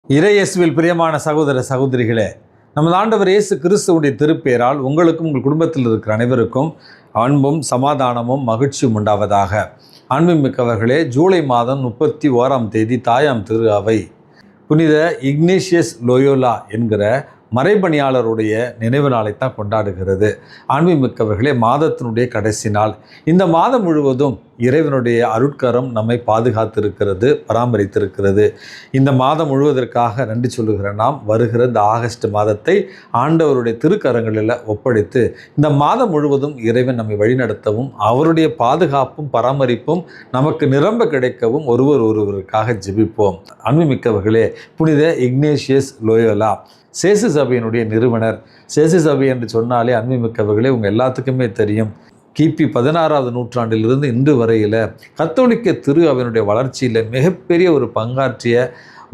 இறையேசுவில் பிரியமான சகோதர சகோதரிகளே, நமது ஆண்டவர் இயேசு கிறிஸ்துவுடைய திருப்பெயரால் உங்களுக்கும் உங்கள் குடும்பத்தில் இருக்கிற அனைவருக்கும் அன்பும் சமாதானமும் மகிழ்ச்சியும் உண்டாவதாக. அன்புமிக்கவர்களே, ஜூலை மாதம் 31ஆம் தேதி தாயாம் திரு அவை புனித இக்னேஷியஸ் லோயோலா என்கிற மறைபணியாளருடைய நினைவு நாளைத்தான் கொண்டாடுகிறது. அன்புமிக்கவர்களே, மாதத்தினுடைய கடைசி நாள். இந்த மாதம் முழுவதும் இறைவனுடைய அருட்கரம் நம்மை பாதுகாத்திருக்கிறது, பராமரித்திருக்கிறது. இந்த மாதம் முழுவதற்காக நன்றி சொல்லுகிற நாம் வருகிற இந்த ஆகஸ்ட் மாதத்தை ஆண்டவருடைய திருக்கரங்களில் ஒப்படைத்து இந்த மாதம் முழுவதும் இறைவன் நம்மை வழிநடத்தவும் அவருடைய பாதுகாப்பும் பராமரிப்பும் நமக்கு நிரம்ப கிடைக்கவும் ஒருவருக்காக ஜெபிப்போம். அன்புமிக்கவர்களே, புனித இக்னேஷியஸ் லோயோலா சேசு சபையினுடைய நிறுவனர். சேசு சபை என்று சொன்னாலே அன்புமிக்கவர்களே உங்கள் எல்லாத்துக்குமே தெரியும். கிபி 16ஆவது நூற்றாண்டிலிருந்து இன்று வரையில் கத்தோலிக்க திரு அவையினுடைய வளர்ச்சியில் மிகப்பெரிய ஒரு பங்காற்றிய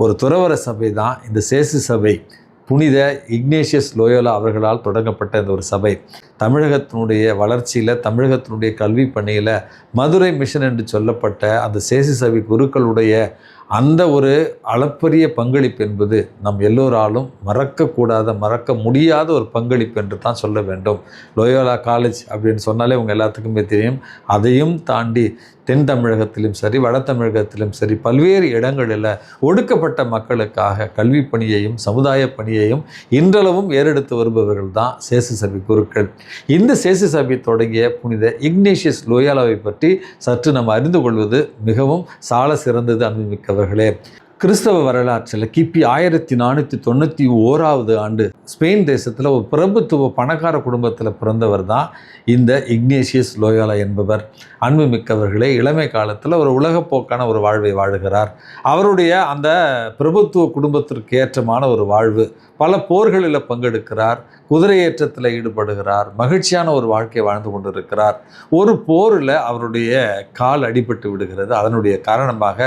ஒரு துறவற சபை தான் இந்த சேசு சபை. புனித இக்னேஷியஸ் லோயோலா அவர்களால் தொடங்கப்பட்ட இந்த ஒரு சபை தமிழகத்தினுடைய வளர்ச்சியில், தமிழகத்தினுடைய கல்வி பணியில் மதுரை மிஷன் என்று சொல்லப்பட்ட அந்த சேசு சபை குருக்களுடைய அந்த ஒரு அளப்பரிய பங்களிப்பு என்பது நம் எல்லோராலும் மறக்கக்கூடாத, மறக்க முடியாத ஒரு பங்களிப்பு என்று தான் சொல்ல வேண்டும். லோயோலா காலேஜ் அப்படின்னு சொன்னாலே உங்கள் எல்லாத்துக்குமே தெரியும். அதையும் தாண்டி தென் தமிழகத்திலும் சரி, வட தமிழகத்திலும் சரி, பல்வேறு இடங்களில் ஒடுக்கப்பட்ட மக்களுக்காக கல்வி பணியையும் சமுதாய பணியையும் இன்றளவும் ஏறெடுத்து வருபவர்கள் தான் சேசு சபை குருக்கள். இந்த சேசு சபை தொடங்கிய புனித இக்னேஷியஸ் லோயோலாவை பற்றி சற்று நம்ம அறிந்து கொள்வது மிகவும் சால சிறந்தது. அன்புமிக்கவர்களே, கிறிஸ்தவ வரலாற்றில் கிபி 1491ஆவது ஆண்டு ஸ்பெயின் தேசத்தில் ஒரு பிரபுத்துவ பணக்கார குடும்பத்தில் பிறந்தவர் தான் இந்த இக்னேஷியஸ் லோயோலா என்பவர். அன்புமிக்கவர்களே, இளமை காலத்தில் ஒரு உலகப்போக்கான ஒரு வாழ்வை வாழுகிறார். அவருடைய அந்த பிரபுத்துவ குடும்பத்திற்கு ஏற்றமான ஒரு வாழ்வு, பல போர்களில் பங்கெடுக்கிறார், குதிரை ஏற்றத்தில் ஈடுபடுகிறார், மகிழ்ச்சியான ஒரு வாழ்க்கையை வாழ்ந்து கொண்டிருக்கிறார். ஒரு போரில் அவருடைய கால் அடிபட்டு விடுகிறது. அதனுடைய காரணமாக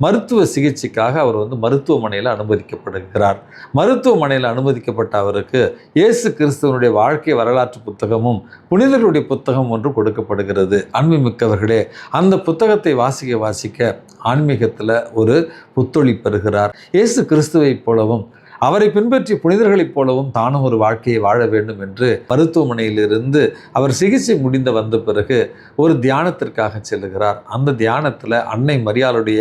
மருத்துவ சிகிச்சைக்காக அவர் மருத்துவமனையில் அனுமதிக்கப்படுகிறார். மருத்துவமனையில் அனுமதிக்கப்பட்ட அவருக்கு இயேசு கிறிஸ்துவனுடைய வாழ்க்கை வரலாற்று புத்தகமும் புனிதருடைய புத்தகம் ஒன்று கொடுக்கப்படுகிறது. அன்புமிக்கவர்களே, அந்த புத்தகத்தை வாசிக்க ஆன்மீகத்தில் ஒரு புத்தொளி பெறுகிறார். இயேசு கிறிஸ்துவைப் போலவும் அவரை பின்பற்றி புனிதர்களைப் போலவும் தானும் ஒரு வாழ்க்கையை வாழ வேண்டும் என்று மருத்துவமனையிலிருந்து அவர் சிகிச்சை முடிந்த வந்த பிறகு ஒரு தியானத்திற்காக செல்லுகிறார். அந்த தியானத்தில் அன்னை மரியாளுடைய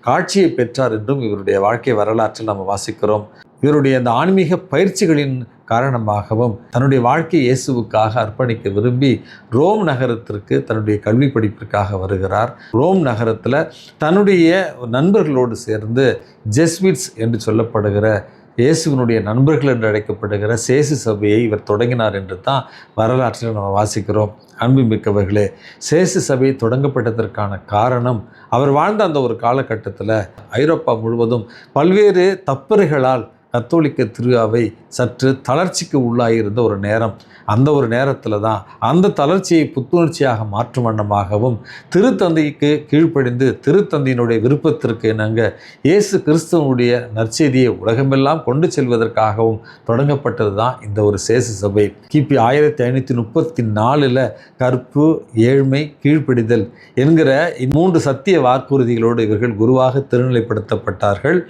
காட்சியை பெற்றார் என்றும் இவருடைய வாழ்க்கை வரலாற்றில் நம்ம வாசிக்கிறோம். இவருடைய அந்த ஆன்மீக பயிற்சிகளின் காரணமாகவும் தன்னுடைய வாழ்க்கை இயேசுவுக்காக அர்ப்பணிக்க விரும்பி ரோம் நகரத்திற்கு தன்னுடைய கல்வி படிப்பிற்காக வருகிறார். ரோம் நகரத்தில் தன்னுடைய நண்பர்களோடு சேர்ந்து ஜெஸ்விட்ஸ் என்று சொல்லப்படுகிற இயேசுவினுடைய நண்பர்கள் என்று அழைக்கப்படுகிற சேசு சபையை இவர் தொடங்கினார் என்று தான் வரலாற்றில் நம்ம வாசிக்கிறோம். அன்புமிக்கவர்களே, சேசு சபை தொடங்கப்பட்டதற்கான காரணம் அவர் வாழ்ந்த அந்த ஒரு காலகட்டத்தில் ஐரோப்பா முழுவதும் பல்வேறு தப்பறைகளால் கத்தோலிக்க திரு அவை சற்று தளர்ச்சிக்கு உள்ளாகியிருந்த ஒரு நேரம். அந்த ஒரு நேரத்தில் தான் அந்த தளர்ச்சியை புத்துணர்ச்சியாக மாற்றும் வண்ணமாகவும் திருத்தந்தைக்கு கீழ்ப்படிந்து திருத்தந்தையினுடைய விருப்பத்திற்கு இணங்க இயேசு கிறிஸ்துவனுடைய நற்செய்தியை உலகமெல்லாம் கொண்டு செல்வதற்காகவும் தொடங்கப்பட்டது தான் இந்த ஒரு சேசு சபை. கிபி 1534 கற்பு, ஏழ்மை, கீழ்ப்படிதல் என்கிற 3 சத்திய வாக்குறுதிகளோடு இவர்கள் குருவாக திருநிலைப்படுத்தப்பட்டார்கள்.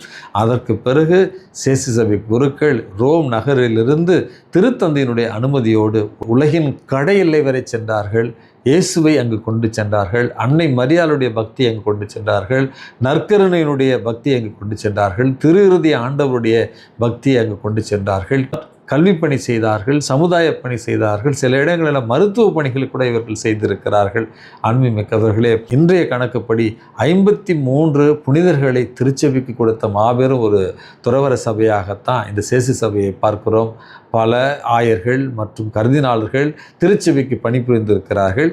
அதற்கு பிறகு சேசு சபை குருக்கள் ரோம் நகரிலிருந்து திருத்தந்தையினுடைய அனுமதியோடு உலகின் கடை எல்லை வரை சென்றார்கள். இயேசுவை அங்கு கொண்டு சென்றார்கள். அன்னை மரியாளுடைய பக்தியை அங்கு கொண்டு சென்றார்கள். நற்கருணையினுடைய பக்தியை அங்கு கொண்டு சென்றார்கள். திரு இறுதி ஆண்டவருடைய பக்தியை அங்கு கொண்டு சென்றார்கள். கல்வி பணி செய்தார்கள், சமுதாய பணி செய்தார்கள், சில இடங்களில் மருத்துவ பணிகள் கூட இவர்கள் செய்திருக்கிறார்கள். அன்புமிக்கவர்களே, இன்றைய கணக்குப்படி 53 புனிதர்களை திருச்சபைக்கு கொடுத்த மாபெரும் ஒரு துறவற சபையாகத்தான் இந்த சேசு சபையை பார்க்கிறோம். பல ஆயர்கள் மற்றும் கர்தினாளர்கள் திருச்சபைக்கு பணிபுரிந்திருக்கிறார்கள்.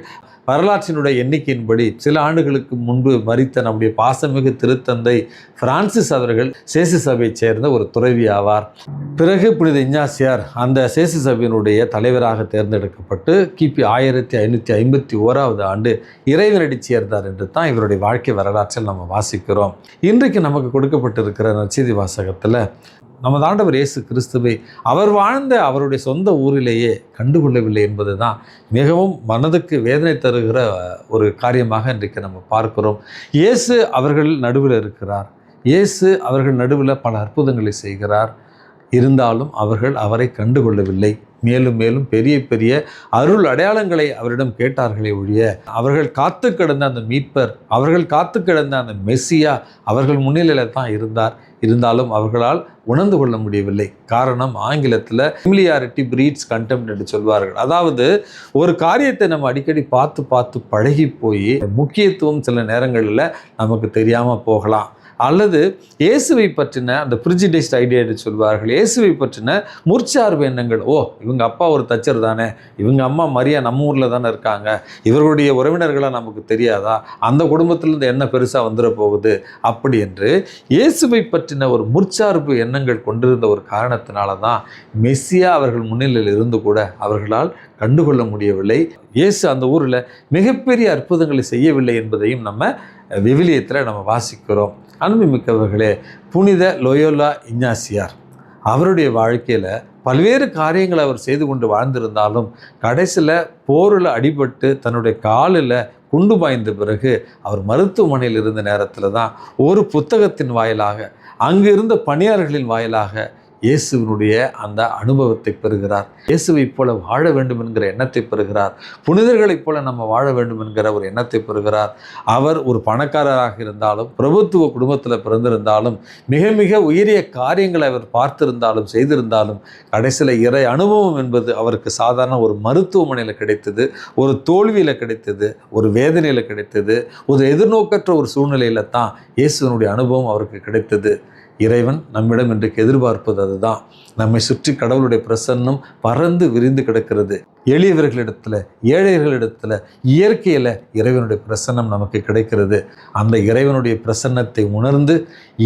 வரலாற்றினுடைய எண்ணிக்கையின்படி சில ஆண்டுகளுக்கு முன்பு மரித்த நம்முடைய பாசமிகு திருத்தந்தை பிரான்சிஸ் அவர்கள் சேசு சபையைச் சேர்ந்த ஒரு துறவி ஆவார். பிறகு புனித இஞ்ஞாசியார் அந்த சேசு சபையினுடைய தலைவராக தேர்ந்தெடுக்கப்பட்டு கிபி 1551ஆவது ஆண்டு இறைவனடி சேர்ந்தார் என்று தான் இவருடைய வாழ்க்கை வரலாற்றில் நம்ம வாசிக்கிறோம். இன்றைக்கு நமக்கு கொடுக்கப்பட்டிருக்கிற நற்செய்தி வாசகத்தில் நமது ஆண்டவர் இயேசு கிறிஸ்துவை அவர் வாழ்ந்த அவருடைய சொந்த ஊரிலேயே கண்டுகொள்ளவில்லை என்பது தான் மிகவும் மனதுக்கு வேதனை தருகிற ஒரு காரியமாக இன்றைக்கு நம்ம பார்க்கிறோம். இயேசு அவர்கள் நடுவில் இருக்கிறார். இயேசு அவர்கள் நடுவில் பல அற்புதங்களை செய்கிறார். இருந்தாலும் அவர்கள் அவரை கண்டுகொள்ளவில்லை. மேலும் மேலும் பெரிய பெரிய அருள் அடையாளங்களை அவரிடம் கேட்டார்களே ஒழிய, அவர்கள் காத்து கிடந்த அந்த மீட்பர், அவர்கள் காத்து கிடந்த அந்த மெஸ்ஸியா அவர்கள் முன்னிலையில் தான் இருந்தாலும் அவர்களால் உணர்ந்து கொள்ள முடியவில்லை. காரணம், ஆங்கிலத்தில் ஃபெமிலியாரிட்டி பிரீட்ஸ் கண்டெம்ட் என்று சொல்வார்கள். அதாவது ஒரு காரியத்தை நம்ம அடிக்கடி பார்த்து பார்த்து பழகி போய் முக்கியத்துவம் சில நேரங்களில் நமக்கு தெரியாமல் போகலாம். அல்லது இயேசுவை பற்றின அந்த ப்ரிஜுடைஸ்ட் ஐடியா என்று சொல்வார்கள். இயேசுவை பற்றின முற்சார்பு எண்ணங்கள், இவங்க அப்பா ஒரு தச்சர் தானே, இவங்க அம்மா மரியா நம்ம ஊரில் தானே இருக்காங்க, இவர்களுடைய உறவினர்களாக நமக்கு தெரியாதா, அந்த குடும்பத்திலேருந்து என்ன பெருசாக வந்துட போகுது, அப்படி என்று இயேசுவை பற்றின ஒரு முற்சார்பு எண்ணங்கள் கொண்டிருந்த ஒரு காரணத்தினால தான் மெஸ்ஸியா அவர்கள் முன்னிலையில் இருந்து கூட அவர்களால் கண்டுகொள்ள முடியவில்லை. இயேசு அந்த ஊரில் மிகப்பெரிய அற்புதங்களை செய்யவில்லை என்பதையும் நம்ம விவிலியத்தில் நம்ம வாசிக்கிறோம். அன்புமிக்கவர்களே, புனித லோயோலா இஞ்ஞாசியார் அவருடைய வாழ்க்கையில் பல்வேறு காரியங்களை அவர் செய்து கொண்டு வாழ்ந்திருந்தாலும் கடைசியில் போரில் அடிபட்டு தன்னுடைய காலில் குண்டு பாய்ந்த பிறகு அவர் மருத்துவமனையில் இருந்த நேரத்தில் தான் ஒரு புத்தகத்தின் வாயிலாக, அங்கு இருந்த பணியாளர்களின் வாயிலாக இயேசுவினுடைய அந்த அனுபவத்தை பெறுகிறார். இயேசுவைப் போல வாழ வேண்டும் என்கிற எண்ணத்தை பெறுகிறார். புனிதர்களைப் போல நம்ம வாழ வேண்டும் என்கிற ஒரு எண்ணத்தை பெறுகிறார். அவர் ஒரு பணக்காரராக இருந்தாலும், பிரபுத்துவ குடும்பத்தில் பிறந்திருந்தாலும், மிக மிக உயரிய காரியங்களை அவர் பார்த்திருந்தாலும் செய்திருந்தாலும் கடைசியில் இறை அனுபவம் என்பது அவருக்கு சாதாரண ஒரு மருத்துவமனையில் கிடைத்தது, ஒரு தோல்வியில் கிடைத்தது, ஒரு வேதனையில் கிடைத்தது, ஒரு எதிர்நோக்கற்ற ஒரு சூழ்நிலையில் தான் இயேசுவினுடைய அனுபவம் அவருக்கு கிடைத்தது. இறைவன் நம்மிடம் இன்றைக்கு எதிர்பார்ப்பது அதுதான். நம்மை சுற்றி கடவுளுடைய பிரசன்னம் பறந்து விரிந்து கிடக்கிறது. எளியவர்களிடத்தில், ஏழைகளிடத்தில், இயற்கையில் இறைவனுடைய பிரசன்னம் நமக்கு கிடைக்கிறது. அந்த இறைவனுடைய பிரசன்னத்தை உணர்ந்து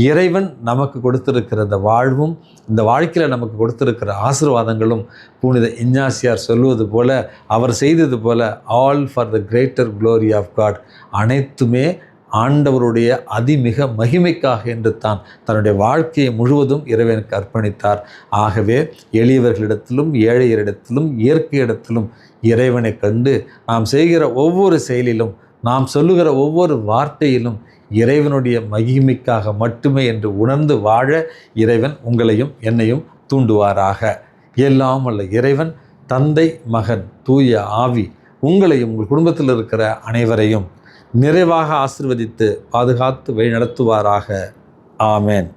இறைவன் நமக்கு கொடுத்திருக்கிற இந்த வாழ்வும், இந்த வாழ்க்கையில் நமக்கு கொடுத்திருக்கிற ஆசீர்வாதங்களும் புனித இஞ்ஞாசியார் சொல்வது போல, அவர் செய்தது போல, all for the greater glory of God, அனைத்துமே ஆண்டவருடைய அதிமிக மகிமைக்காக என்று தான் தன்னுடைய வாழ்க்கையை முழுவதும் இறைவனுக்கு அர்ப்பணித்தார். ஆகவே எளியவர்களிடத்திலும், ஏழையரிடத்திலும், இயற்கையிடத்திலும் இறைவனை கண்டு நாம் செய்கிற ஒவ்வொரு செயலிலும், நாம் சொல்லுகிற ஒவ்வொரு வார்த்தையிலும் இறைவனுடைய மகிமைக்காக மட்டுமே என்று உணர்ந்து வாழ இறைவன் உங்களையும் என்னையும் தூண்டுவாராக. எல்லாம் வல்ல இறைவன், தந்தை, மகன், தூய ஆவி உங்களையும் உங்கள் குடும்பத்தில் இருக்கிற அனைவரையும் நிறைவாக ஆசீர்வதித்து பாதுகாத்து வழி நடத்துவாராக. ஆமேன்.